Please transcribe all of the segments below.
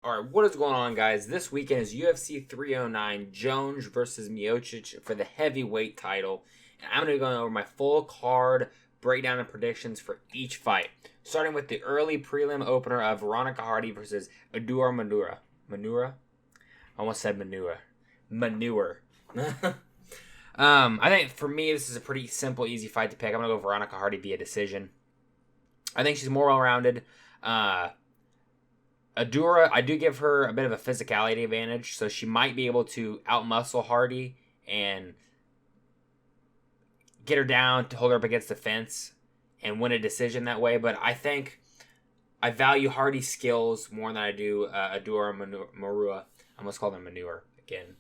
All right, what is going on, guys? This weekend is UFC 309, Jones versus Miocic for the heavyweight title. And I'm going to be going over my full card breakdown and predictions for each fight. Starting with the early prelim opener of Veronica Hardy versus Adura Manura. Manura? I almost said Manure. Manure. I think for me, this is a pretty simple, easy fight to pick. I'm going to go Veronica Hardy via decision. I think she's more well-rounded. Adura, I do give her a bit of a physicality advantage, so she might be able to outmuscle Hardy and get her down to hold her up against the fence and win a decision that way. But I think I value Hardy's skills more than I do Adura Marua. I almost called her Manure again.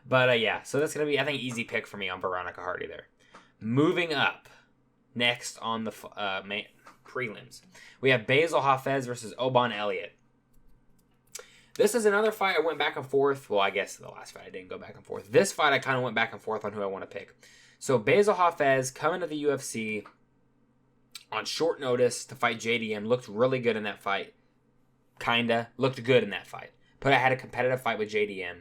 But yeah, so that's going to be, I think, easy pick for me on Veronica Hardy there. Moving up, next on the prelims, we have Basil Hafez versus Oban Elliott. This is another fight I went back and forth. Well, I guess the last fight I didn't go back and forth. This fight I kind of went back and forth on who I want to pick. So Basil Hafez coming to the UFC on short notice to fight JDM. Looked really good in that fight. Looked good in that fight. But I had a competitive fight with JDM.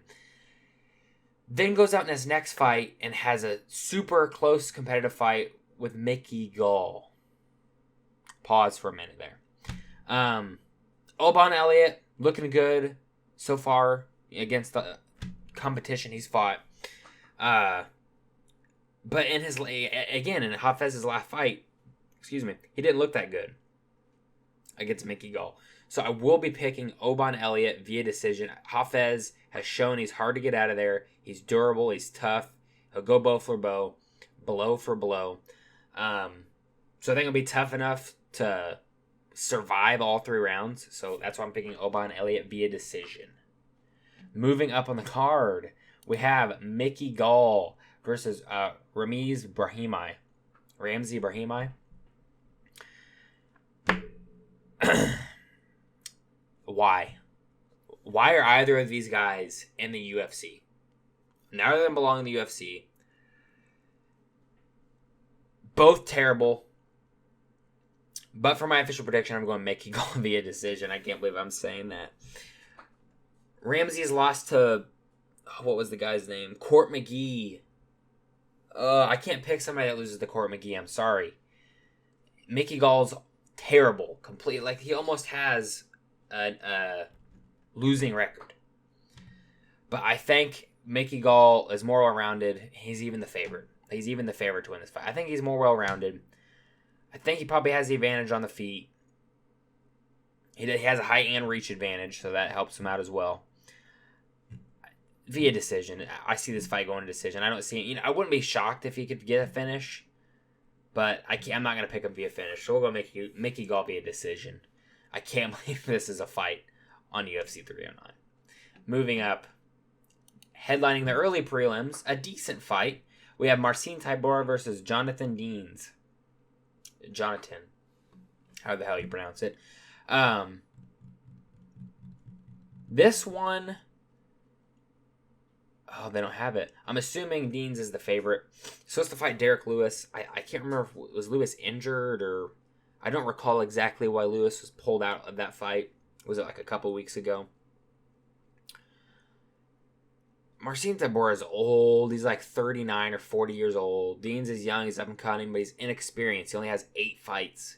Then goes out in his next fight and has a super close competitive fight with Mickey Gall. Pause for a minute there. Oban Elliott looking good so far against the competition he's fought. But in Hafez's last fight, he didn't look that good against Mickey Gall. So I will be picking Oban Elliott via decision. Hafez has shown he's hard to get out of there. He's durable. He's tough. He'll go blow for blow. So I think it'll be tough enough to survive all 3 rounds. So that's why I'm picking Oban Elliott via decision. Moving up on the card, we have Mickey Gall versus Ramzi Brahimi. Why? Why are either of these guys in the UFC? Neither of them belong in the UFC. Both terrible. But for my official prediction, I'm going Mickey Gall via decision. I can't believe I'm saying that. Ramsey's lost to, what was the guy's name? Court McGee. I can't pick somebody that loses to Court McGee. I'm sorry. Mickey Gall's terrible. Complete. Like, he almost has a losing record. But I think Mickey Gall is more well-rounded. He's even the favorite. He's even the favorite to win this fight. I think he's more well-rounded. I think he probably has the advantage on the feet. He has a height and reach advantage, so that helps him out as well. Via decision. I see this fight going to decision. I don't see, I wouldn't be shocked if he could get a finish, but I'm not going to pick him via finish. So we'll go Mickey Gall via decision. I can't believe this is a fight on UFC 309. Moving up, headlining the early prelims, a decent fight. We have Marcin Tybura versus Jonathan Deans. Jonathan. How the hell you pronounce it? This one... Oh, they don't have it. I'm assuming Deans is the favorite. Supposed to fight Derek Lewis. I can't remember if was Lewis injured or... I don't recall exactly why Lewis was pulled out of that fight. Was it like a couple weeks ago? Marcin Tybura is old. He's like 39 or 40 years old. Deans is young. He's up and coming, but he's inexperienced. He only has 8 fights.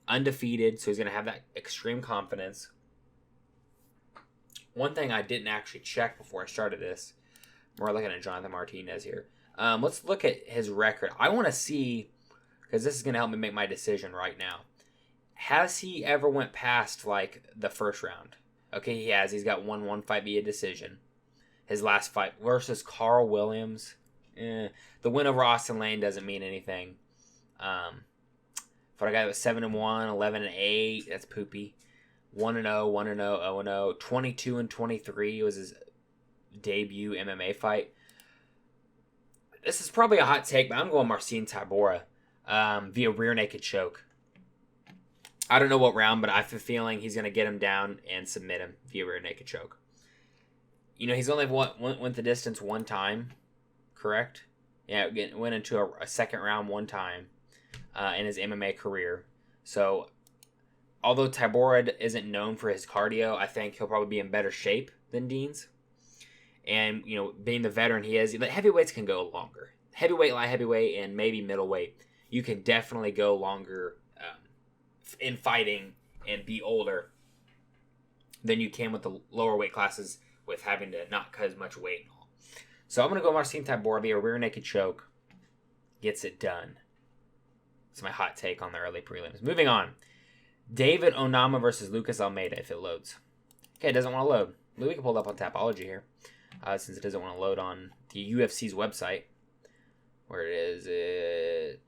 Undefeated, so he's going to have that extreme confidence. One thing I didn't actually check before I started this, we're looking at Jonathan Martinez here. Let's look at his record. I want to see, because this is going to help me make my decision right now. Has he ever went past, like, the first round? Okay, he has. He's got one fight via decision. His last fight versus Carl Williams. The win over Austin Lane doesn't mean anything. For a guy that was 7-1, 11-8, that's poopy. 1-0, 1-0, 0-0. 22-23 was his debut MMA fight. This is probably a hot take, but I'm going Marcin Tybura via rear naked choke. I don't know what round, but I have a feeling he's going to get him down and submit him via rear naked choke. He's only went the distance one time, correct? Yeah, went into a second round one time in his MMA career. So although Tybura isn't known for his cardio, I think he'll probably be in better shape than Deans. And, being the veteran he is, the heavyweights can go longer. Heavyweight, light heavyweight, and maybe middleweight. You can definitely go longer in fighting and be older than you can with the lower weight classes with having to not cut as much weight and all. So I'm going to go Marcin Tybura via rear naked choke. Gets it done. It's my hot take on the early prelims. Moving on. David Onama versus Lucas Almeida, if it loads. Okay, it doesn't want to load. We can pull it up on Tapology here, since it doesn't want to load on the UFC's website. Where is it?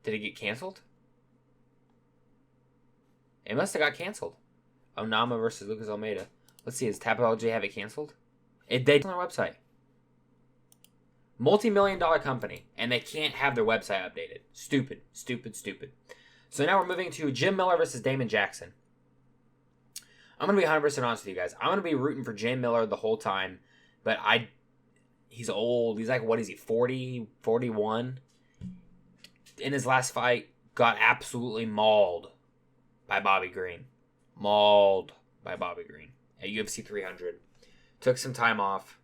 Did it get canceled? It must have got canceled. Onama versus Lucas Almeida. Let's see, does Tapology have it canceled? They on their website. Multi-million-dollar company, and they can't have their website updated. Stupid. So now we're moving to Jim Miller versus Damon Jackson. I'm going to be 100% honest with you guys. I'm going to be rooting for Jim Miller the whole time, but he's old. He's like, what is he, 40, 41? In his last fight, got absolutely mauled by Bobby Green. At UFC 300. Took some time off.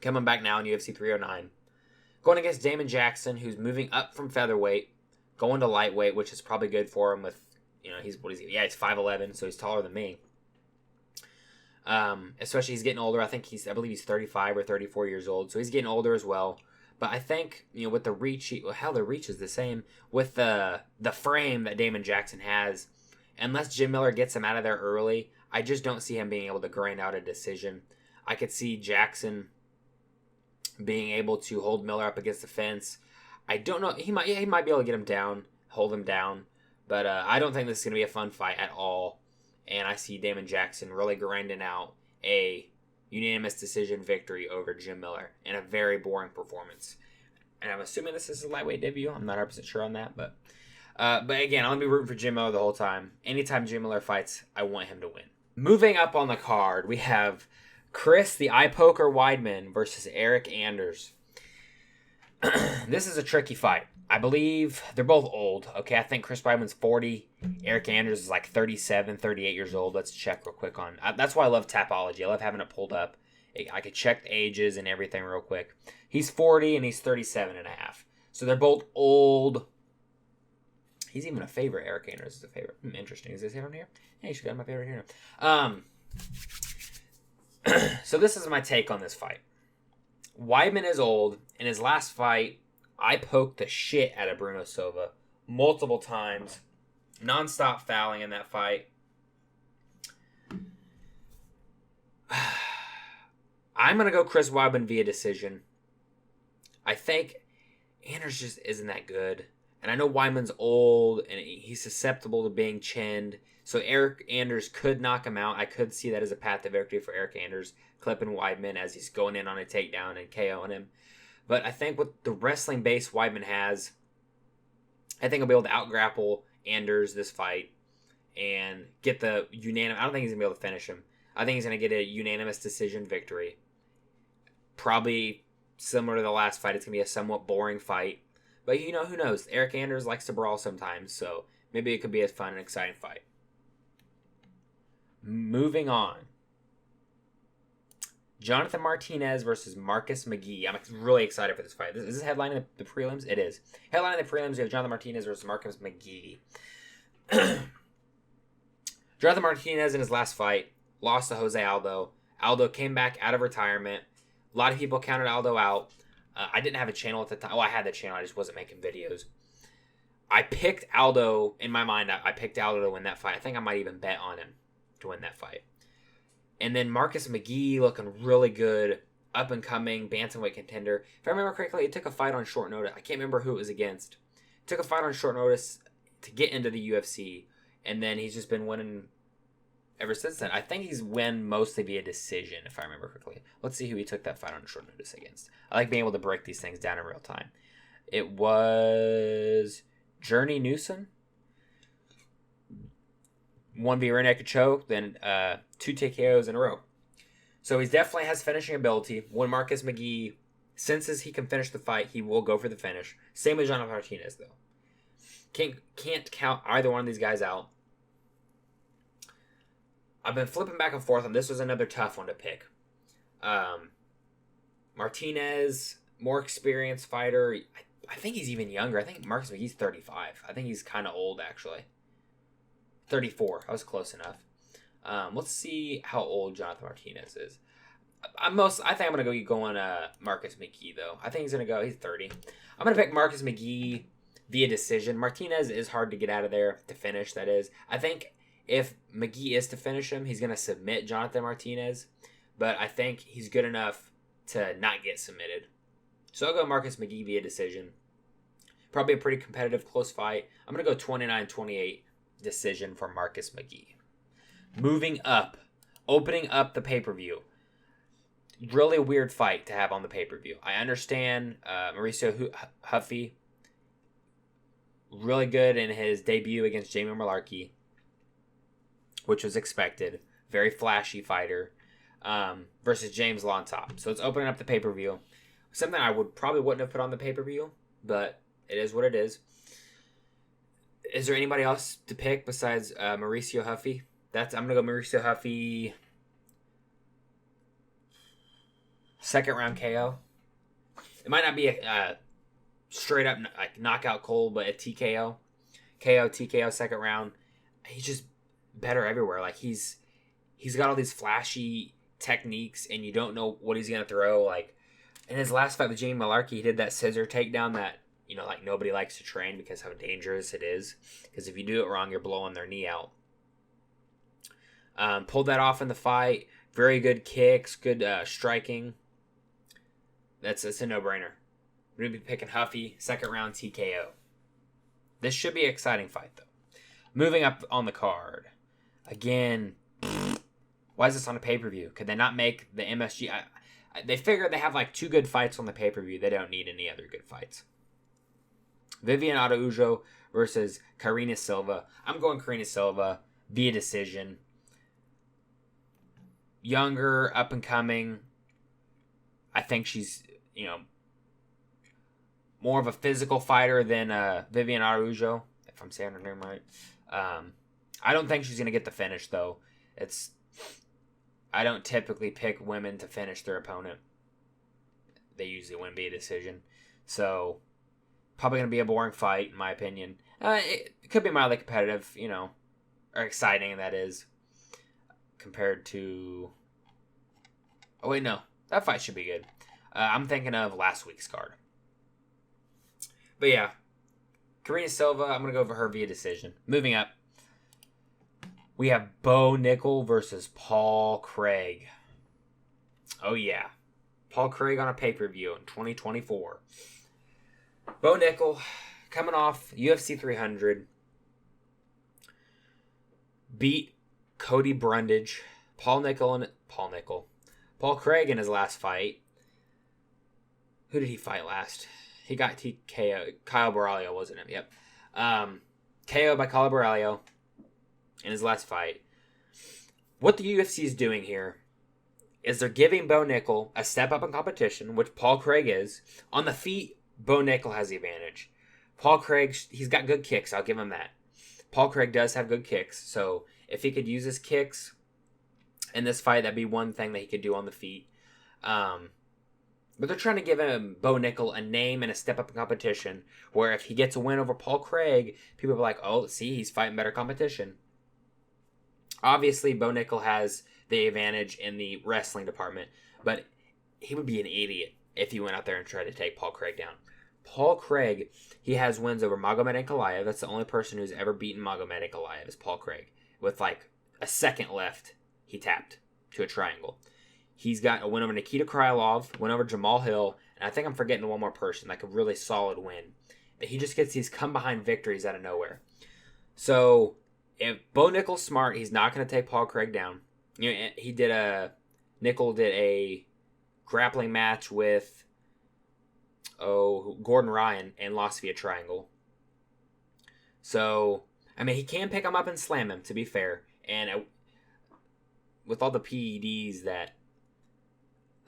Coming back now in UFC 309. Going against Damon Jackson, who's moving up from featherweight, going to lightweight, which is probably good for him with, he's 5'11", so he's taller than me. Especially he's getting older. I believe he's 35 or 34 years old, so he's getting older as well. But I think, with the reach, the reach is the same. With the frame that Damon Jackson has, unless Jim Miller gets him out of there early, I just don't see him being able to grind out a decision. I could see Jackson being able to hold Miller up against the fence. I don't know. He might be able to get him down, hold him down. But I don't think this is going to be a fun fight at all. And I see Damon Jackson really grinding out a unanimous decision victory over Jim Miller in a very boring performance. And I'm assuming this is his lightweight debut. I'm not 100% sure on that. But again, I'm going to be rooting for Jim Miller the whole time. Anytime Jim Miller fights, I want him to win. Moving up on the card, we have Chris the Eye Poker Weidman versus Eric Anders. This is a tricky fight. I believe they're both old. Okay, I think Chris Weidman's 40. Eric Anders is like 37, 38 years old. Let's check real quick on. That's why I love Tapology. I love having it pulled up. I could check the ages and everything real quick. He's 40 and he's 37 and a half. So they're both old. He's even a favorite. Eric Anders is a favorite. Interesting. Is this him here? Yeah, you should got my favorite here. So this is my take on this fight. Weidman is old. In his last fight, I poked the shit out of Bruno Silva multiple times. Non-stop fouling in that fight. I'm going to go Chris Weidman via decision. I think Anders just isn't that good. And I know Weidman's old and he's susceptible to being chinned. So Eric Anders could knock him out. I could see that as a path to victory for Eric Anders, clipping Weidman as he's going in on a takedown and KOing him. But I think with the wrestling base Weidman has, I think he'll be able to out-grapple Anders this fight and get the unanimous. I don't think he's going to be able to finish him. I think he's going to get a unanimous decision victory. Probably similar to the last fight. It's going to be a somewhat boring fight. But, who knows? Eric Anders likes to brawl sometimes, so maybe it could be a fun and exciting fight. Moving on. Jonathan Martinez versus Marcus McGee. I'm really excited for this fight. Is this headlining the prelims? It is. Headlining the prelims, we have Jonathan Martinez versus Marcus McGee. Jonathan Martinez in his last fight lost to Jose Aldo. Aldo came back out of retirement. A lot of people counted Aldo out. I didn't have a channel at the time. Well, I had the channel. I just wasn't making videos. I picked Aldo. In my mind, I picked Aldo to win that fight. I think I might even bet on him to win that fight. And then Marcus McGee looking really good, up-and-coming, bantamweight contender. If I remember correctly, he took a fight on short notice. I can't remember who it was against. Took a fight on short notice to get into the UFC, and then he's just been winning ever since then. I think he's won mostly via decision, if I remember correctly. Let's see who he took that fight on short notice against. I like being able to break these things down in real time. It was Journey Newsom. One via rear naked choke, then 2 TKOs in a row. So he definitely has finishing ability. When Marcus McGee senses he can finish the fight, he will go for the finish. Same with Jonathan Martinez, though. Can't count either one of these guys out. I've been flipping back and forth, and this was another tough one to pick. Martinez, more experienced fighter. I think he's even younger. I think Marcus McGee's 35. I think he's kind of old, actually. 34. I was close enough. Let's see how old Jonathan Martinez is. I think I'm going to go on Marcus McGee, though. I think he's going to go. He's 30. I'm going to pick Marcus McGee via decision. Martinez is hard to get out of there to finish, that is. I think if McGee is to finish him, he's going to submit Jonathan Martinez. But I think he's good enough to not get submitted. So I'll go Marcus McGee via decision. Probably a pretty competitive, close fight. I'm going to go 29-28 decision for Marcus McGee. Moving up. Opening up the pay-per-view. Really weird fight to have on the pay-per-view. I understand Mauricio Huffy. Really good in his debut against Jamie Mullarkey, which was expected. Very flashy fighter. Versus James Lontop. So it's opening up the pay-per-view. Something I wouldn't have put on the pay-per-view, but it is what it is. Is there anybody else to pick besides Mauricio Huffy? I'm gonna go Mauricio Huffy. Second round KO. It might not be a straight up like knockout cold, but a TKO. TKO second round. He's just better everywhere. Like he's got all these flashy techniques, and you don't know what he's gonna throw. Like in his last fight with Jamie Mullarkey, he did that scissor takedown that like nobody likes to train because how dangerous it is. Because if you do it wrong, you're blowing their knee out. Pulled that off in the fight. Very good kicks, good striking. It's a no-brainer. We're going to be picking Huffy, second round TKO. This should be an exciting fight, though. Moving up on the card. Again, why is this on a pay-per-view? Could they not make the MSG? They figure they have like 2 good fights on the pay-per-view. They don't need any other good fights. Viviane Araújo versus Karina Silva. I'm going Karina Silva via decision. Younger, up and coming. I think she's, more of a physical fighter than Viviane Araújo, if I'm saying her name right. I don't think she's going to get the finish, though. I don't typically pick women to finish their opponent. They usually win via decision. So, probably going to be a boring fight, in my opinion. It could be mildly competitive, or exciting, that is, compared to... Oh, wait, no. That fight should be good. I'm thinking of last week's card. But yeah, Karina Silva, I'm going to go for her via decision. Moving up, we have Bo Nickel versus Paul Craig. Oh yeah, Paul Craig on a pay-per-view in 2024. Bo Nickel, coming off UFC 300, beat Cody Brundage. Paul Craig in his last fight. Who did he fight last? He got TKO. Kyle Borralho, wasn't it? Yep. KO by Kyle Borralho in his last fight. What the UFC is doing here is they're giving Bo Nickel a step up in competition, which Paul Craig is. On the feet, Bo Nickel has the advantage. Paul Craig, he's got good kicks. I'll give him that. Paul Craig does have good kicks. So if he could use his kicks in this fight, that'd be one thing that he could do on the feet. But they're trying to give him, Bo Nickel, a name and a step up in competition, where if he gets a win over Paul Craig, people are like, oh, see, he's fighting better competition. Obviously, Bo Nickel has the advantage in the wrestling department, but he would be an idiot if he went out there and tried to take Paul Craig down. Paul Craig, he has wins over Magomed Ankalaev. That's the only person who's ever beaten Magomed Ankalaev is Paul Craig. With like a second left, he tapped to a triangle. He's got a win over Nikita Krylov, win over Jamal Hill, and I think I'm forgetting one more person, like a really solid win. But he just gets these come-behind victories out of nowhere. So, if Bo Nickel's smart, he's not going to take Paul Craig down. Nickel did a grappling match with, Gordon Ryan and lost via triangle. So, he can pick him up and slam him, to be fair. And with all the PEDs that...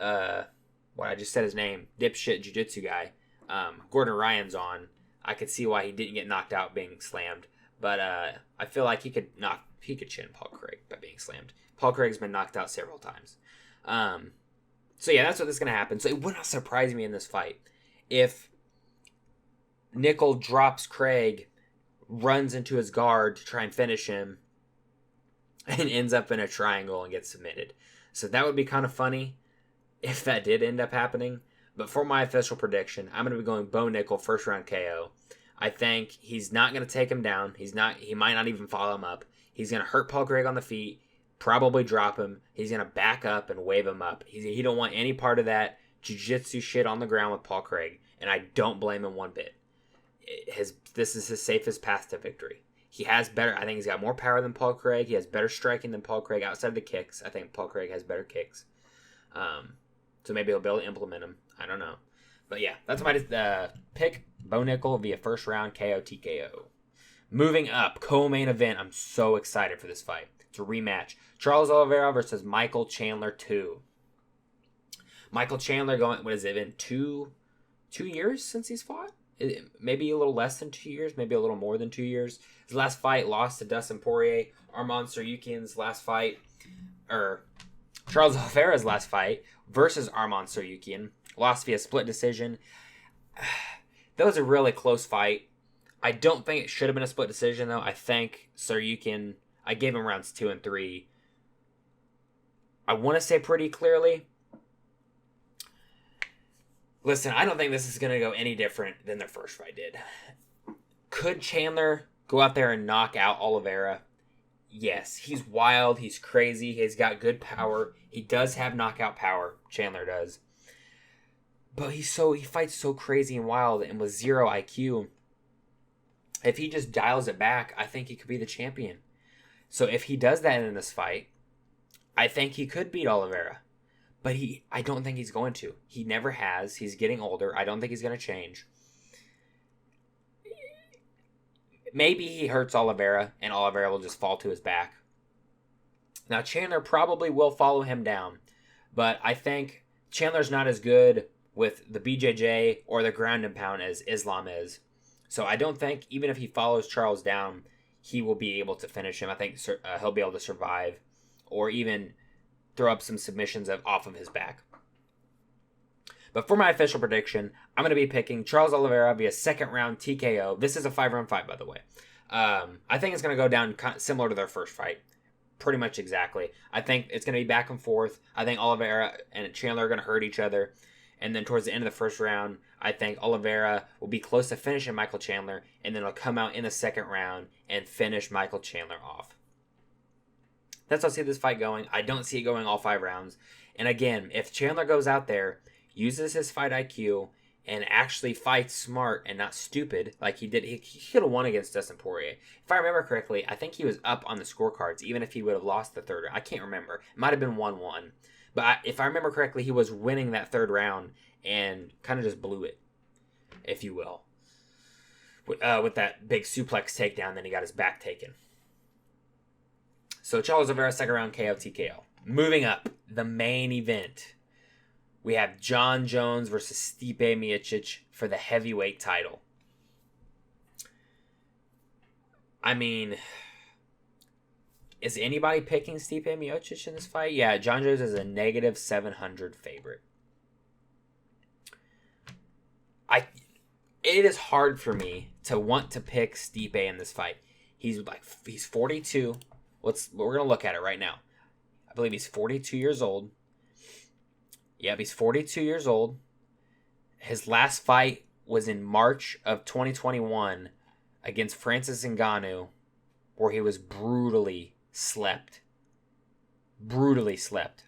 I just said his name, dipshit jiu-jitsu guy, Gordon Ryan's on, I could see why he didn't get knocked out being slammed. But I feel like he could chin Paul Craig by being slammed. Paul Craig's been knocked out several times. So yeah, that's what is going to happen. So it would not surprise me in this fight if Nickel drops Craig, runs into his guard to try and finish him, and ends up in a triangle and gets submitted. So that would be kind of funny if that did end up happening. But for my official prediction, I'm going to be going Bo Nickel first round KO. I think he's not going to take him down. He might not even follow him up. He's going to hurt Paul Craig on the feet, probably drop him. He's going to back up and wave him up. He don't want any part of that jiu-jitsu shit on the ground with Paul Craig, and I don't blame him one bit. This is his safest path to victory. He has better. I think he's got more power than Paul Craig. He has better striking than Paul Craig outside of the kicks. I think Paul Craig has better kicks. So maybe he'll be able to implement them. I don't know. But yeah, that's my pick. Bo Nickel via first round KO TKO. Moving up, co-main event. I'm so excited for this fight. It's a rematch. Charles Oliveira versus Michael Chandler 2. Michael Chandler going, what has it been, 2 years since he's fought? Maybe a little less than 2 years, maybe a little more than 2 years. His last fight lost to Dustin Poirier. Arman Tsarukyan's last fight, or Charles Oliveira's last fight versus Arman Tsarukyan, lost via split decision. That was a really close fight. I don't think it should have been a split decision, though. I think Tsarukyan, I gave him rounds 2 and 3. I want to say pretty clearly. Listen, I don't think this is going to go any different than their first fight did. Could Chandler go out there and knock out Oliveira? Yes. He's wild. He's crazy. He's got good power. He does have knockout power. Chandler does. But he fights so crazy and wild and with zero IQ. If he just dials it back, I think he could be the champion. So if he does that in this fight, I think he could beat Oliveira. But I don't think he's going to. He never has. He's getting older. I don't think he's going to change. Maybe he hurts Oliveira, and Oliveira will just fall to his back. Now, Chandler probably will follow him down. But I think Chandler's not as good with the BJJ or the ground and pound as Islam is. So I don't think, even if he follows Charles down, he will be able to finish him. I think he'll be able to survive or even throw up some submissions off of his back. But for my official prediction, I'm going to be picking Charles Oliveira via second round TKO. This is a 5-round fight, by the way. I think it's going to go down similar to their first fight. Pretty much exactly. I think it's going to be back and forth. I think Oliveira and Chandler are going to hurt each other. And then towards the end of the first round, I think Oliveira will be close to finishing Michael Chandler. And then he'll come out in the second round and finish Michael Chandler off. That's how I see this fight going. I don't see it going all 5 rounds. And again, if Chandler goes out there, uses his fight IQ, and actually fights smart and not stupid like he did, he could have won against Dustin Poirier. If I remember correctly, I think he was up on the scorecards, even if he would have lost the third round. I can't remember. It might have been 1-1. But if I remember correctly, he was winning that third round and kind of just blew it, if you will. With that big suplex takedown, then he got his back taken. So Charles Oliveira, second round KO TKO. Moving up, the main event. We have Jon Jones versus Stipe Miocic for the heavyweight title. I mean, is anybody picking Stipe Miocic in this fight? Yeah, Jon Jones is a negative 700 favorite. It is hard for me to want to pick Stipe in this fight. He's 42. We're gonna look at it right now. I believe he's 42 years old. Yep, he's 42 years old. His last fight was in March of 2021 against Francis Ngannou, where he was brutally slept. Brutally slept.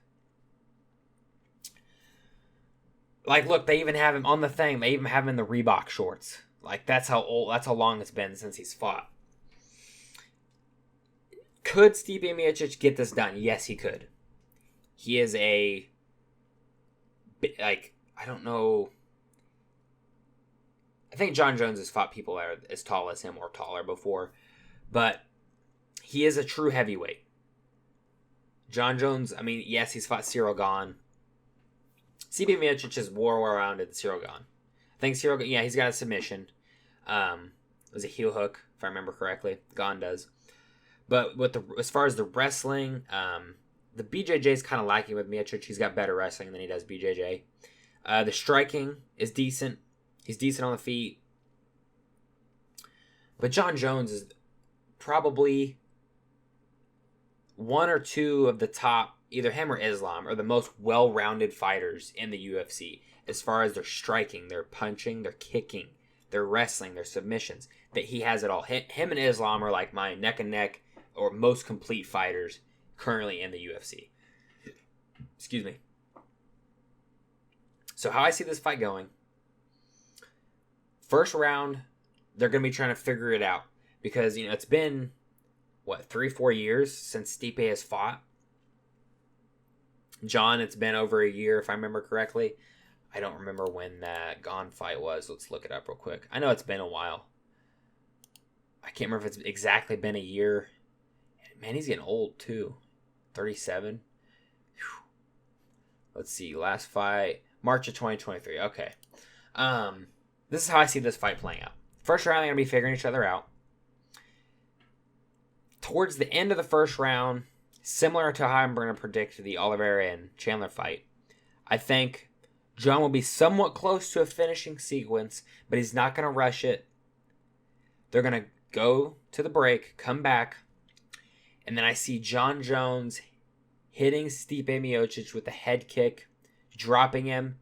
Like, look, they even have him on the thing. They even have him in the Reebok shorts. Like, that's how long it's been since he's fought. Could Stipe Miocic get this done? Yes, he could. He is I don't know. I think Jon Jones has fought people that are as tall as him or taller before. But he is a true heavyweight. Jon Jones, I mean, yes, he's fought Cyril Gane. Stipe Miocic is more well-rounded than Cyril Gane. I think Cyril, yeah, he's got a submission. It was a heel hook, if I remember correctly. Gon does. But as far as the wrestling, the BJJ is kind of lacking with Miocic. He's got better wrestling than he does BJJ. The striking is decent. He's decent on the feet. But Jon Jones is probably one or two of the top, either him or Islam, are the most well-rounded fighters in the UFC as far as their striking, their punching, their kicking, their wrestling, their submissions. That he has it all. Him and Islam are like my neck and neck or most complete fighters currently in the UFC. Excuse me. So how I see this fight going, first round, they're going to be trying to figure it out. Because, it's been, 3-4 years since Stipe has fought? John, it's been over a year, if I remember correctly. I don't remember when that Gon fight was. Let's look it up real quick. I know it's been a while. I can't remember if it's exactly been a year. Man, he's getting old, too. 37. Whew. Let's see. Last fight, March of 2023. Okay. This is how I see this fight playing out. First round, they're going to be figuring each other out. Towards the end of the first round, similar to how I'm going to predict the Oliveira and Chandler fight, I think John will be somewhat close to a finishing sequence, but he's not going to rush it. They're going to go to the break, come back, and then I see Jon Jones hitting Stipe Miocic with a head kick, dropping him,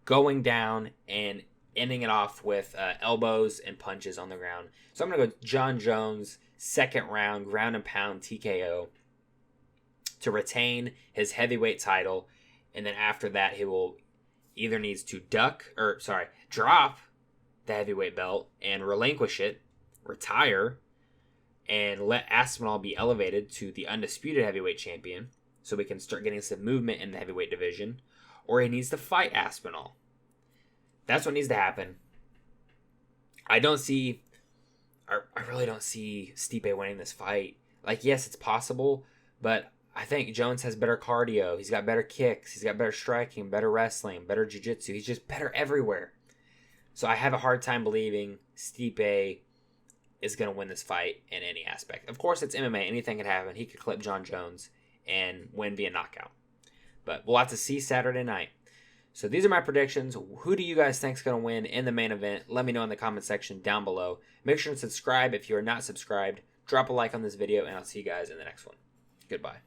going down, and ending it off with elbows and punches on the ground. So I'm going to go Jon Jones, second round, ground and pound TKO to retain his heavyweight title. And then after that, he will either needs to drop the heavyweight belt and relinquish it, retire, and let Aspinall be elevated to the undisputed heavyweight champion so we can start getting some movement in the heavyweight division. Or he needs to fight Aspinall. That's what needs to happen. I really don't see Stipe winning this fight. Yes, it's possible, but I think Jones has better cardio. He's got better kicks. He's got better striking, better wrestling, better jiu-jitsu. He's just better everywhere. So I have a hard time believing Stipe is going to win this fight in any aspect. Of course, it's MMA. Anything can happen. He could clip Jon Jones and win via knockout. But we'll have to see Saturday night. So these are my predictions. Who do you guys think is going to win in the main event? Let me know in the comment section down below. Make sure to subscribe if you are not subscribed. Drop a like on this video, and I'll see you guys in the next one. Goodbye.